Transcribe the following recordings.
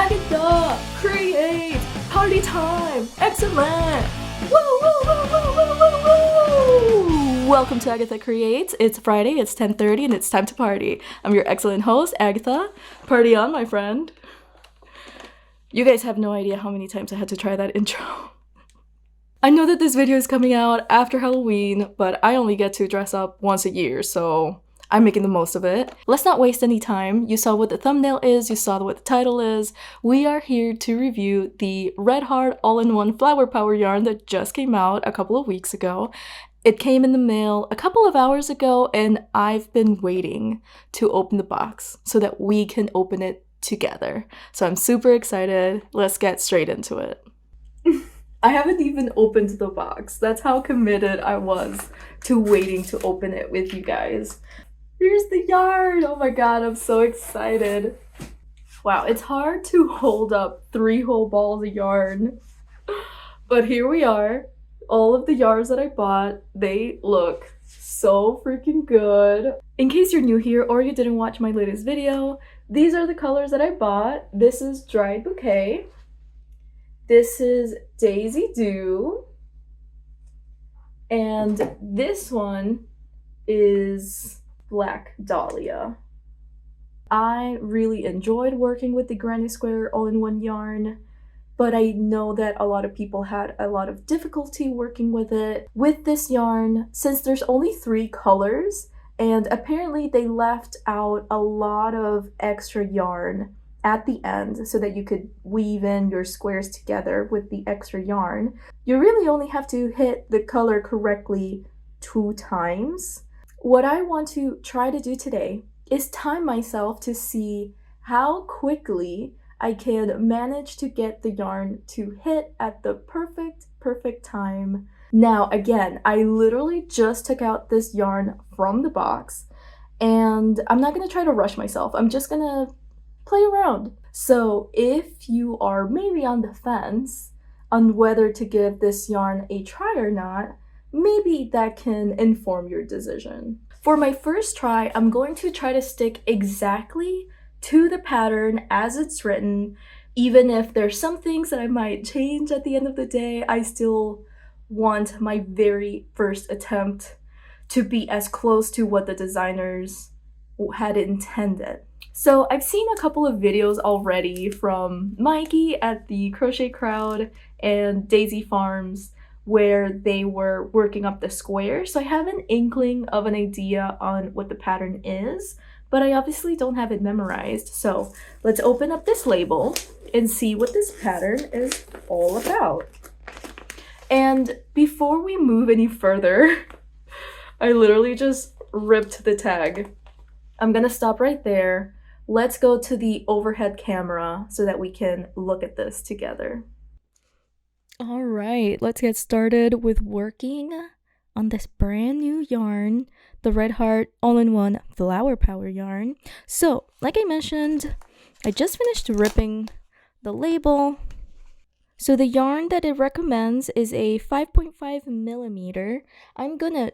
Agatha, create, party time, excellent. Woo, woo, woo, woo, woo, woo, woo. Welcome to Agatha Creates. It's Friday, it's 10:30, and it's time to party. I'm your excellent host, Agatha. Party on, my friend. You guys have no idea how many times I had to try that intro. I know that this video is coming out after Halloween, but I only get to dress up once a year, so I'm making the most of it. Let's not waste any time. You saw what the thumbnail is, you saw what the title is. We are here to review the Red Heart all-in-one flower power yarn that just came out a couple of weeks ago. It came in the mail a couple of hours ago, and I've been waiting to open the box so that we can open it together. So I'm super excited. Let's get straight into it. I haven't even opened the box. That's how committed I was to waiting to open it with you guys. Here's the yarn! Oh my god, I'm so excited. Wow, it's hard to hold up 3 whole balls of yarn. But here we are. All of the yarns that I bought, they look so freaking good. In case you're new here or you didn't watch my latest video, these are the colors that I bought. This is Dried Bouquet. This is Daisy Dew. And this one is Black Dahlia. I really enjoyed working with the Granny Square all-in-one yarn, but I know that a lot of people had a lot of difficulty working with it. With this yarn, since there's only 3 colors, and apparently they left out a lot of extra yarn at the end so that you could weave in your squares together with the extra yarn, you really only have to hit the color correctly 2 times. What I want to try to do today is time myself to see how quickly I can manage to get the yarn to hit at the perfect time. Now, again, I literally just took out this yarn from the box, and I'm not gonna try to rush myself. I'm just gonna play around. So if you are maybe on the fence on whether to give this yarn a try or not, maybe that can inform your decision. For my first try, I'm going to try to stick exactly to the pattern as it's written. Even if there's some things that I might change at the end of the day, I still want my very first attempt to be as close to what the designers had intended. So I've seen a couple of videos already from Mikey at the Crochet Crowd and Daisy Farms where they were working up the squares. So I have an inkling of an idea on what the pattern is, but I obviously don't have it memorized. So let's open up this label and see what this pattern is all about. And before we move any further, I literally just ripped the tag. I'm gonna stop right there. Let's go to the overhead camera so that we can look at this together. All right, let's get started with working on this brand new yarn, the Red Heart all-in-one flower power yarn. So, like I mentioned, I just finished ripping the label. So the yarn that it recommends is a 5.5 millimeter. I'm gonna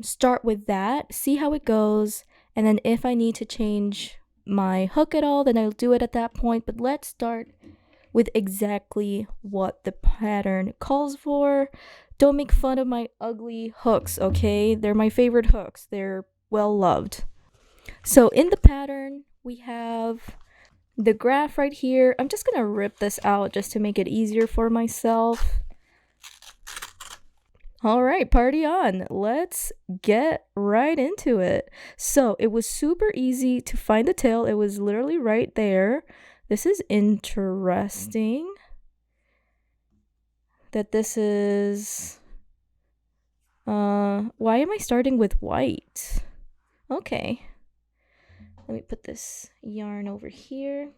start with that, see how it goes, and then if I need to change my hook at all, then I'll do it at that point. But let's start with exactly what the pattern calls for. Don't make fun of my ugly hooks, okay? They're my favorite hooks. They're well loved. So in the pattern, we have the graph right here. I'm just gonna rip this out just to make it easier for myself. All right, party on. Let's get right into it. So it was super easy to find the tail. It was literally right there. This is interesting that this is, why am I starting with white? Okay. Let me put this yarn over here.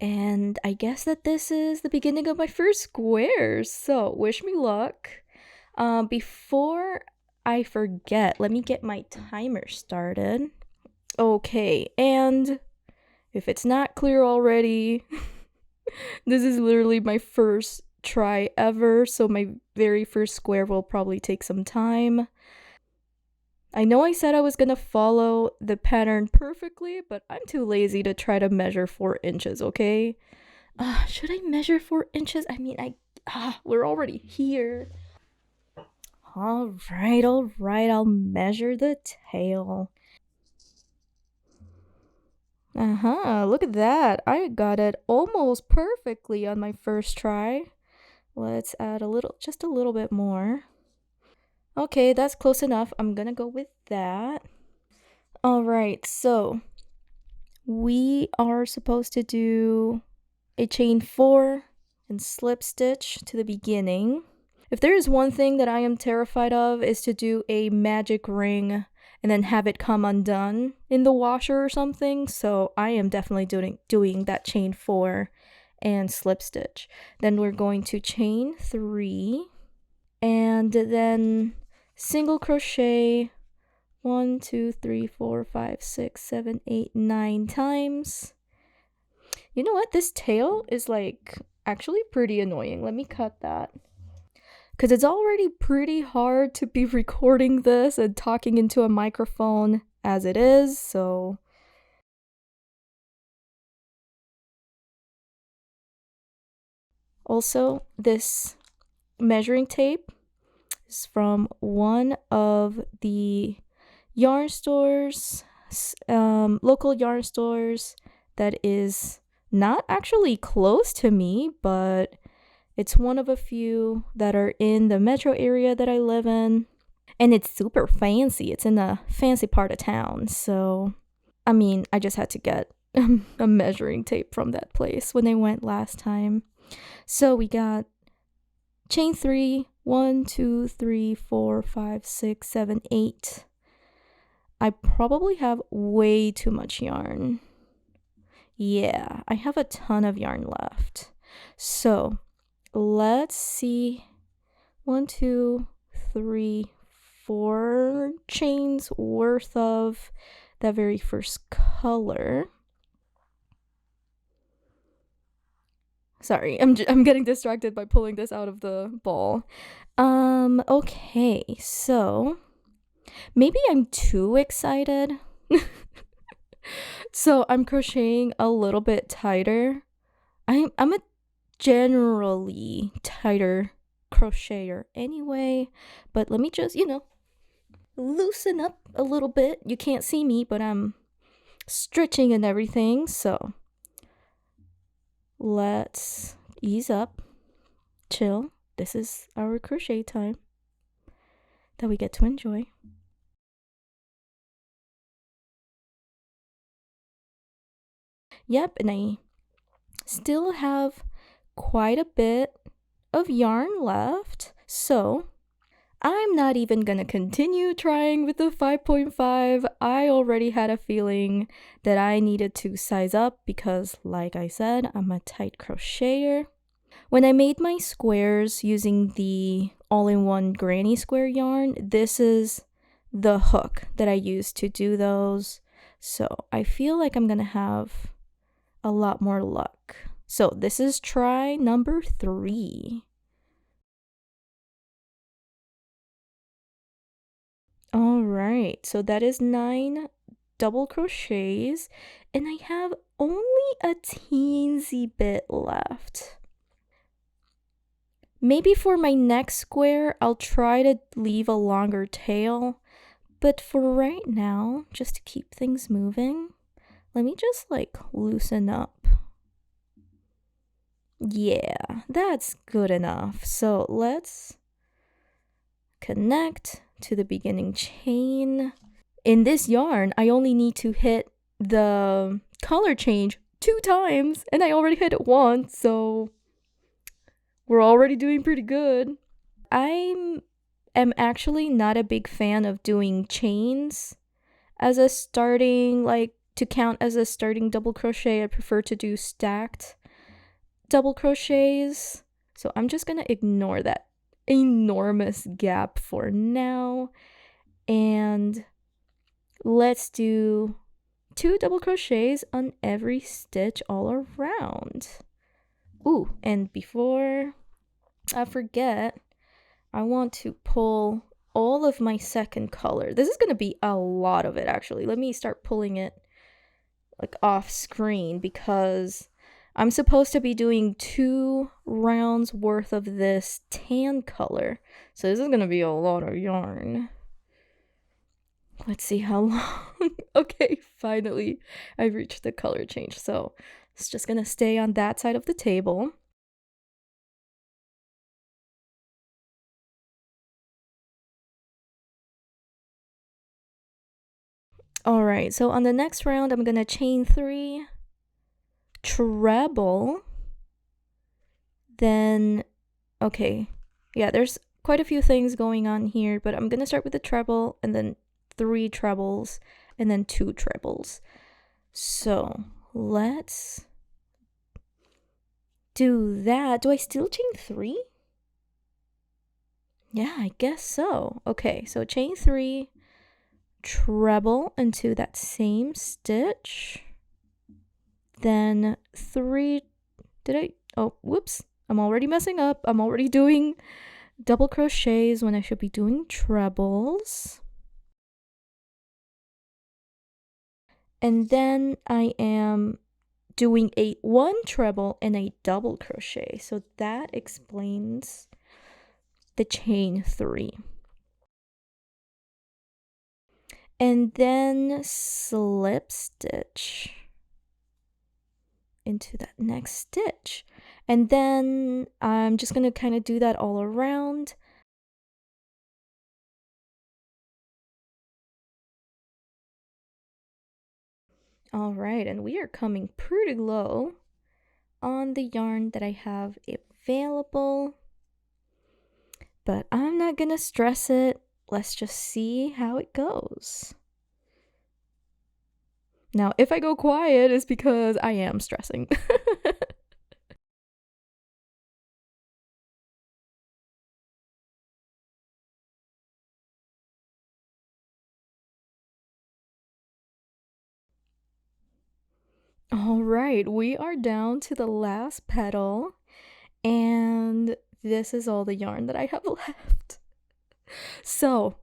And I guess that this is the beginning of my first squares. So wish me luck. Before I forget, let me get my timer started. Okay, and if it's not clear already, this is literally my first try ever, so my very first square will probably take some time. I know I said I was gonna follow the pattern perfectly, but I'm too lazy to try to measure 4 inches, okay? Should I measure 4 inches? I mean, we're already here. All right, I'll measure the tail. Look at that. I got it almost perfectly on my first try. Let's add just a little bit more. Okay, that's close enough. I'm gonna go with that. All right, so we are supposed to do a chain 4 and slip stitch to the beginning. If there is one thing that I am terrified of is to do a magic ring and then have it come undone in the washer or something, so I am definitely doing that chain 4 and slip stitch. Then we're going to chain 3 and then single crochet 1, 2, 3, 4, 5, 6, 7, 8, 9 times. You know what? This tail is like actually pretty annoying. Let me cut that. Because it's already pretty hard to be recording this and talking into a microphone as it is, so. Also, this measuring tape is from one of the yarn stores, local yarn stores that is not actually close to me, but it's one of a few that are in the metro area that I live in. And it's super fancy. It's in a fancy part of town. So, I mean, I just had to get a measuring tape from that place when I went last time. So we got chain 3, 1, 2, 3, 4, 5, 6, 7, 8. I probably have way too much yarn. Yeah, I have a ton of yarn left. So let's see. 1, 2, 3, 4 chains worth of that very first color. Sorry, I'm getting distracted by pulling this out of the ball. Okay, so maybe I'm too excited. So I'm crocheting a little bit tighter. I'm a generally tighter crocheter anyway, but let me just, loosen up a little bit. You can't see me, but I'm stretching and everything, so let's ease up, chill. This is our crochet time that we get to enjoy. Yep, and I still have quite a bit of yarn left, so I'm not even gonna continue trying with the 5.5. I already had a feeling that I needed to size up because, like I said, I'm a tight crocheter. When I made my squares using the all-in-one granny square yarn, this is the hook that I used to do those. So I feel like I'm gonna have a lot more luck. So this is try number 3. All right, so that is 9 double crochets, and I have only a teensy bit left. Maybe for my next square, I'll try to leave a longer tail, but for right now, just to keep things moving, let me just loosen up. Yeah, that's good enough. So let's connect to the beginning chain. In this yarn, I only need to hit the color change 2 times, and I already hit it once, so we're already doing pretty good. I am actually not a big fan of doing chains as a starting, to count as a starting double crochet. I prefer to do stacked double crochets, so I'm just gonna ignore that enormous gap for now, and let's do 2 double crochets on every stitch all around. Ooh, and before I forget, I want to pull all of my second color. This is going to be a lot of it, actually. Let me start pulling it like off screen because I'm supposed to be doing 2 rounds worth of this tan color. So this is going to be a lot of yarn. Let's see how long. Okay, finally I've reached the color change. So it's just going to stay on that side of the table. All right, so on the next round, I'm going to chain 3, treble, then, okay, yeah, there's quite a few things going on here, but I'm going to start with the treble and then 3 trebles and then 2 trebles. So let's do that. Do I still chain 3? Yeah, I guess so. Okay, so chain 3, treble into that same stitch, then 3, oh, whoops, I'm already messing up. I'm already doing double crochets when I should be doing trebles. And then I am doing 1 treble and a double crochet. So that explains the chain 3. And then slip stitch into that next stitch. And then I'm just going to kind of do that all around. All right, and we are coming pretty low on the yarn that I have available. But I'm not going to stress it. Let's just see how it goes. Now, if I go quiet, it's because I am stressing. All right, we are down to the last petal, and this is all the yarn that I have left. So,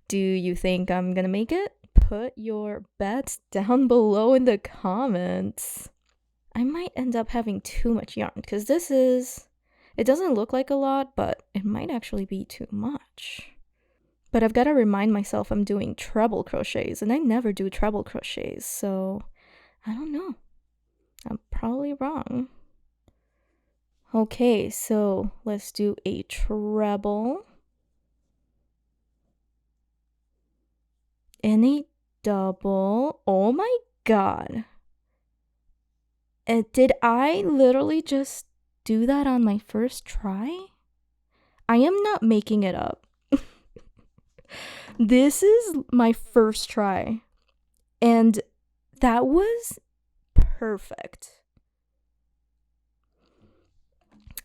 do you think I'm gonna make it? Put your bets down below in the comments. I might end up having too much yarn because it doesn't look like a lot, but it might actually be too much. But I've got to remind myself I'm doing treble crochets, and I never do treble crochets, so I don't know. I'm probably wrong. Okay, so let's do a treble and a double. Oh my god. Did I literally just do that on my first try? I am not making it up. This is my first try, and that was perfect.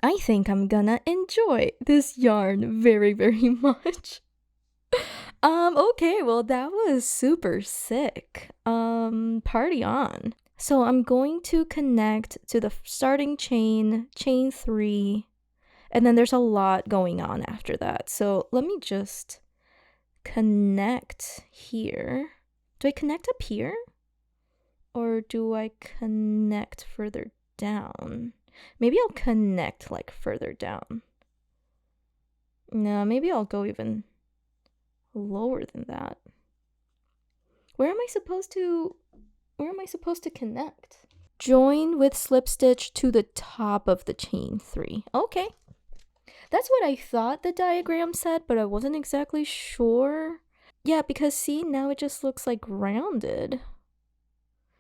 I think I'm gonna enjoy this yarn very, very much. Okay, well, that was super sick. Party on. So I'm going to connect to the starting chain 3, and then there's a lot going on after that. So let me just connect here. Do I connect up here? Or do I connect further down? Maybe I'll connect like further down. No, maybe I'll go even lower than that. Where am I supposed to connect? Join with slip stitch to the top of the chain 3. Okay. That's what I thought the diagram said, but I wasn't exactly sure. Yeah, because see, now it just looks like rounded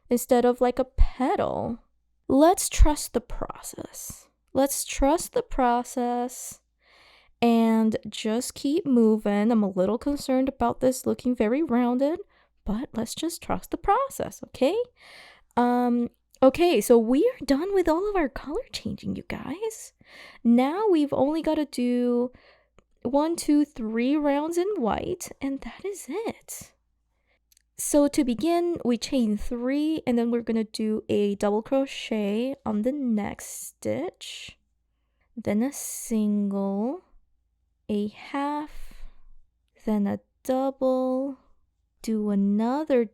instead of like a petal. Let's trust the process. Let's trust the process and just keep moving. I'm a little concerned about this looking very rounded, but let's just trust the process, okay? Okay, so we are done with all of our color changing, you guys. Now we've only got to do 1, 2, 3 rounds in white, and that is it. So to begin, we chain 3, and then we're going to do a double crochet on the next stitch, then a single, a half, then a double, do another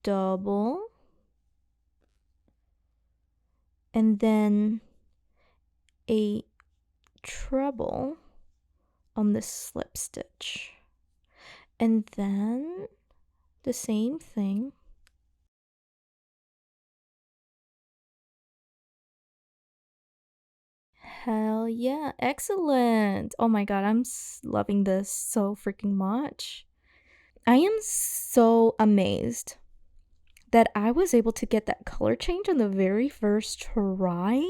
double, and then a treble on the slip stitch, and then the same thing. Hell yeah, excellent. Oh my god, I'm loving this so freaking much. I am so amazed that I was able to get that color change on the very first try.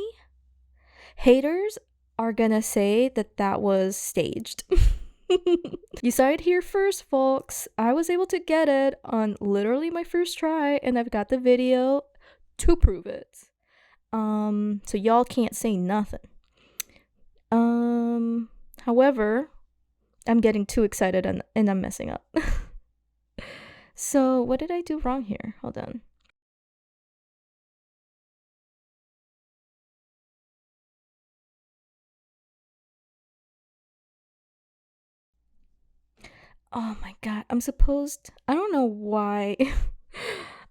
Haters are gonna say that that was staged. You saw it here first, folks. I was able to get it on literally my first try, and I've got the video to prove it. So y'all can't say nothing. However, I'm getting too excited and I'm messing up. So what did I do wrong here? Hold on. Oh my god, I don't know why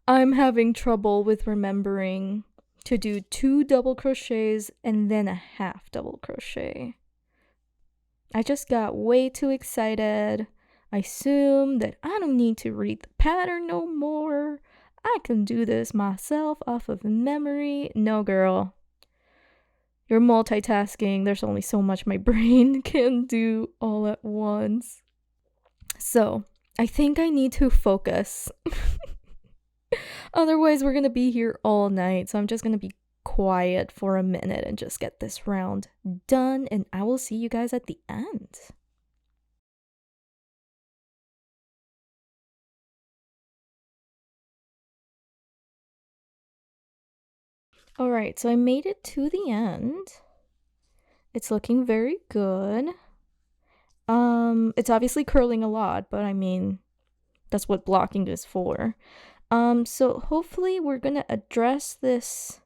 I'm having trouble with remembering to do 2 double crochets and then a half double crochet. I just got way too excited. I assumed that I don't need to read the pattern no more. I can do this myself off of memory. No, girl. You're multitasking. There's only so much my brain can do all at once. So, I think I need to focus. Otherwise, we're gonna be here all night. So I'm just gonna be quiet for a minute and just get this round done, and I will see you guys at the end. Alright, so I made it to the end. It's looking very good. It's obviously curling a lot, but I mean, that's what blocking is for. So hopefully we're gonna address this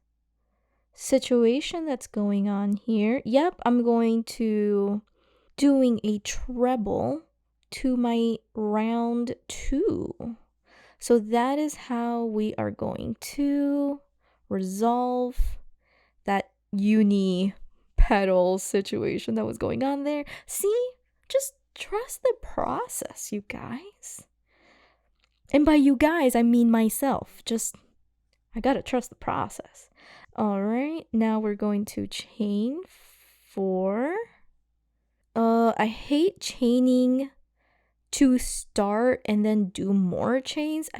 situation that's going on here. Yep, I'm going to doing a treble to my round 2. So that is how we are going to resolve that uni petal situation that was going on there. See? Just trust the process, you guys. And by you guys, I mean myself. I gotta trust the process. Alright, now we're going to chain 4. I hate chaining to start and then do more chains.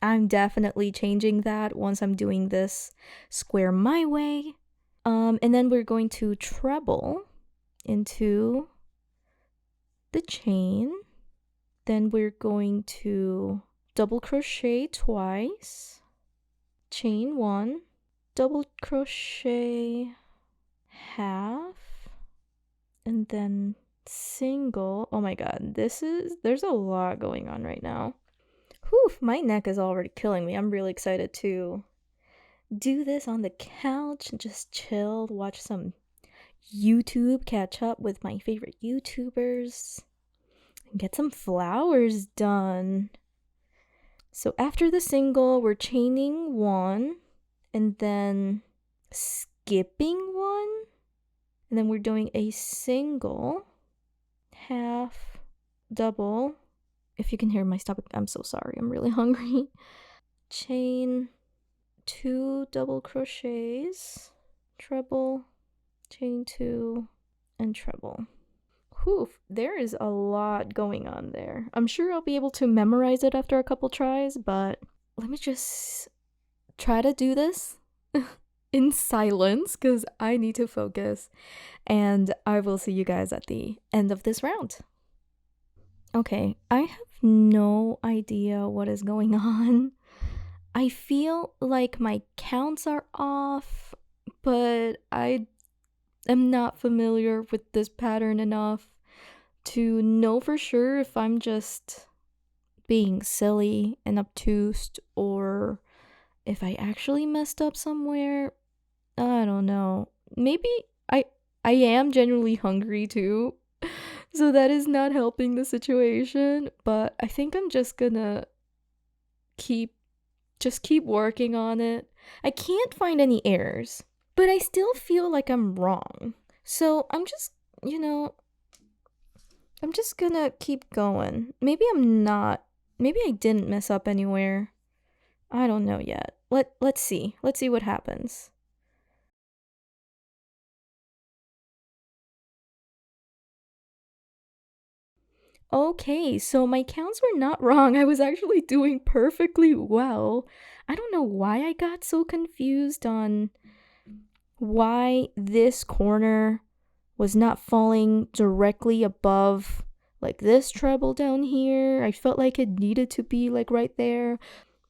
I'm definitely changing that once I'm doing this square my way. And then we're going to treble into the chain. Then we're going to double crochet twice, chain 1, double crochet half, and then single. Oh my god, there's a lot going on right now. Whew, my neck is already killing me. I'm really excited to do this on the couch and just chill, watch some YouTube, catch up with my favorite YouTubers, and get some flowers done. So after the single, we're chaining 1 and then skipping 1, and then we're doing a single, half, double. If you can hear my stomach, I'm so sorry. I'm really hungry. Chain 2 double crochets, treble, chain 2, and treble. Whew, there is a lot going on there. I'm sure I'll be able to memorize it after a couple tries, but let me just try to do this in silence because I need to focus, and I will see you guys at the end of this round. Okay, I have no idea what is going on. I feel like my counts are off, but I am not familiar with this pattern enough to know for sure if I'm just being silly and obtuse or if I actually messed up somewhere. I don't know. Maybe I am genuinely hungry too. So that is not helping the situation, but I think I'm just gonna keep keep working on it. I can't find any errors, but I still feel like I'm wrong. So I'm just, you know, I'm just gonna keep going. Maybe I'm not. Maybe I didn't mess up anywhere. I don't know yet. Let's see. Let's see what happens. Okay, so my counts were not wrong. I was actually doing perfectly well. I don't know why I got so confused on why this corner was not falling directly above like this treble down here. I felt like it needed to be like right there.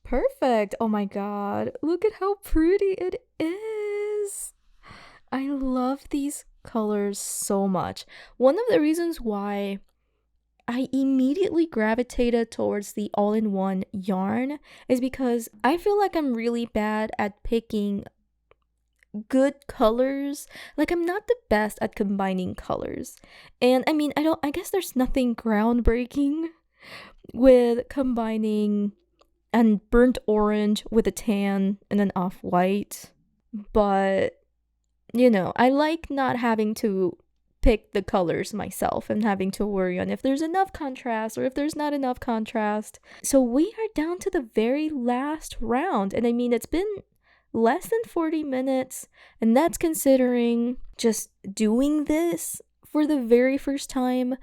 Perfect. Oh my god. Look at how pretty it is. I love these colors so much. One of the reasons why I immediately gravitated towards the all-in-one yarn is because I feel like I'm really bad at picking good colors. Like I'm not the best at combining colors. And I mean, I guess there's nothing groundbreaking with combining an burnt orange with a tan and an off-white. But I like not having to pick the colors myself and having to worry on if there's enough contrast or if there's not enough contrast. So we are down to the very last round. And I mean, it's been less than 40 minutes, and that's considering just doing this for the very first time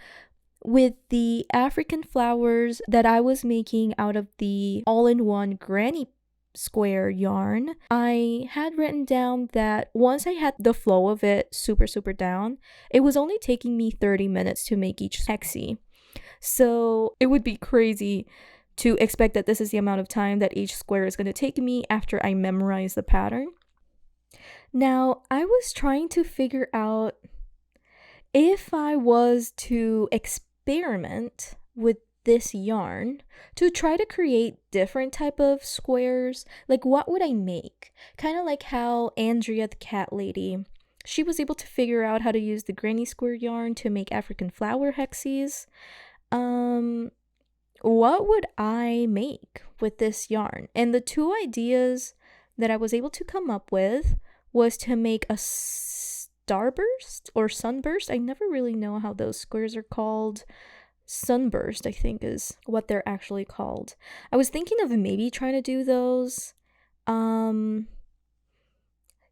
with the African flowers that I was making out of the all-in-one granny square yarn. I had written down that once I had the flow of it super down, it was only taking me 30 minutes to make each hexie. So it would be crazy to expect that this is the amount of time that each square is going to take me after I memorize the pattern. Now, I was trying to figure out if I was to experiment with this yarn to try to create different type of squares. Like, what would I make? Kind of like how Andrea the cat lady, she was able to figure out how to use the granny square yarn to make African flower hexies. What would I make with this yarn? And the two ideas that I was able to come up with was to make a starburst or sunburst. I never really know how those squares are called. Sunburst, I think, is what they're actually called. I was thinking of maybe trying to do those.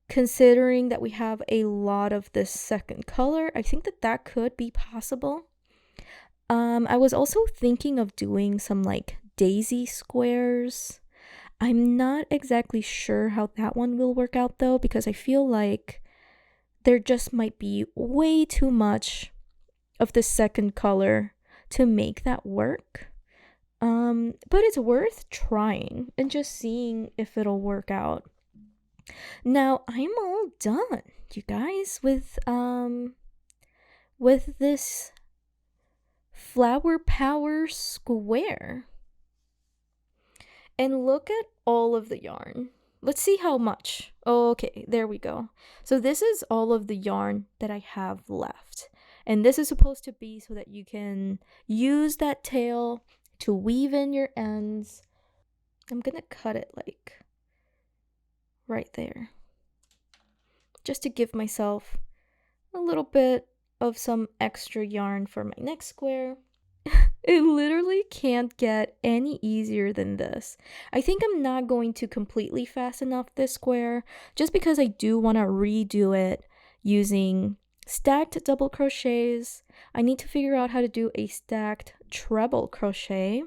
Considering that we have a lot of this second color, I think that could be possible. I was also thinking of doing some like daisy squares. I'm not exactly sure how that one will work out though, because I feel like there just might be way too much of the second color to make that work. But it's worth trying and just seeing if it'll work out. Now, I'm all done, you guys, with this flower power square. And look at all of the yarn. Let's see how much. Okay, there we go. So this is all of the yarn that I have left. And this is supposed to be so that you can use that tail to weave in your ends. I'm gonna cut it like right there, just to give myself a little bit of some extra yarn for my next square. It literally can't get any easier than this. I think I'm not going to completely fasten off this square just because I do want to redo it using stacked double crochets. I need to figure out how to do a stacked treble crochet.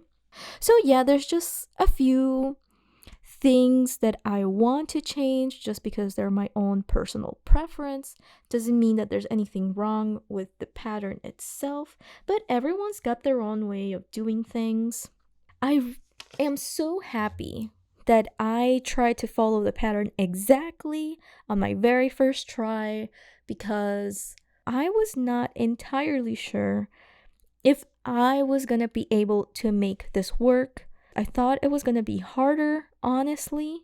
So yeah, there's just a few things that I want to change just because they're my own personal preference. Doesn't mean that there's anything wrong with the pattern itself, but everyone's got their own way of doing things. I am so happy that I tried to follow the pattern exactly on my very first try, because I was not entirely sure if I was gonna be able to make this work. I thought it was gonna be harder, honestly.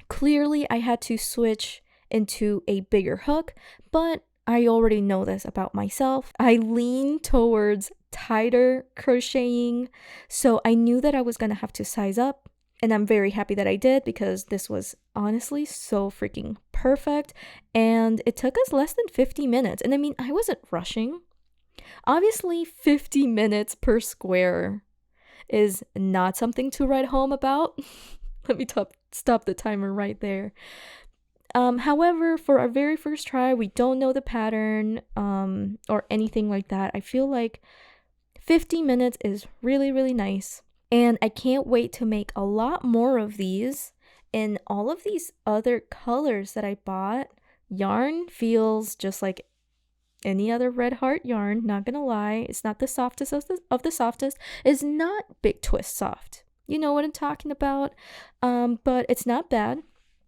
Clearly I had to switch into a bigger hook, but I already know this about myself. I lean towards tighter crocheting, so I knew that I was gonna have to size up, and I'm very happy that I did because this was honestly so freaking perfect, and it took us less than 50 minutes. And I mean, I wasn't rushing. Obviously, 50 minutes per square is not something to write home about. Let me stop the timer right there. However, for our very first try, we don't know the pattern or anything like that. I feel like 50 minutes is really, really nice. And I can't wait to make a lot more of these in all of these other colors that I bought. Yarn feels just like any other Red Heart yarn, not gonna lie. It's not the softest of the softest. It's not Big Twist soft. You know what I'm talking about. But it's not bad.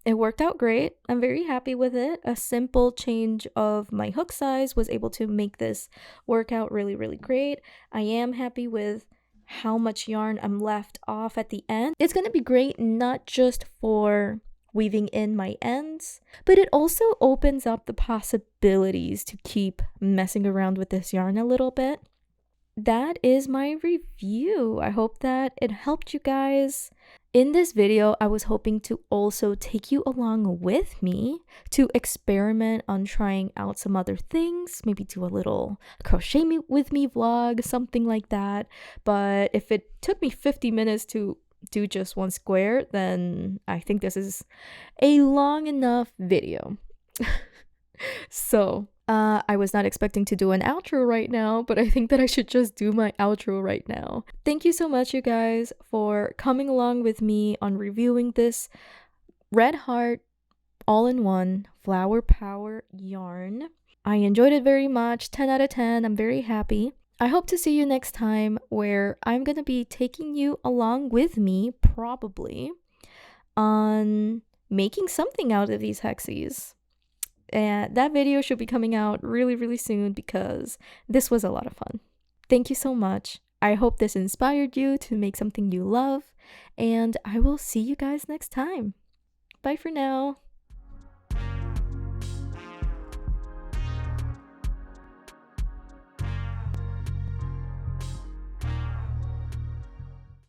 It worked out great. I'm very happy with it. A simple change of my hook size was able to make this work out really, really great. I am happy with how much yarn I'm left off at the end. It's going to be great not just for weaving in my ends, but it also opens up the possibilities to keep messing around with this yarn a little bit. That is my review. I hope that it helped you guys. In this video, I was hoping to also take you along with me to experiment on trying out some other things, maybe do a little crochet with me vlog, something like that. But if it took me 50 minutes to do just one square, then I think this is a long enough video. So, I was not expecting to do an outro right now, but I think that I should just do my outro right now. Thank you so much, you guys, for coming along with me on reviewing this Red Heart all-in-one flower power yarn. I enjoyed it very much. 10 out of 10. I'm very happy. I hope to see you next time, where I'm going to be taking you along with me, probably, on making something out of these hexies. And that video should be coming out really, really soon because this was a lot of fun. Thank you so much. I hope this inspired you to make something you love, and I will see you guys next time. Bye for now.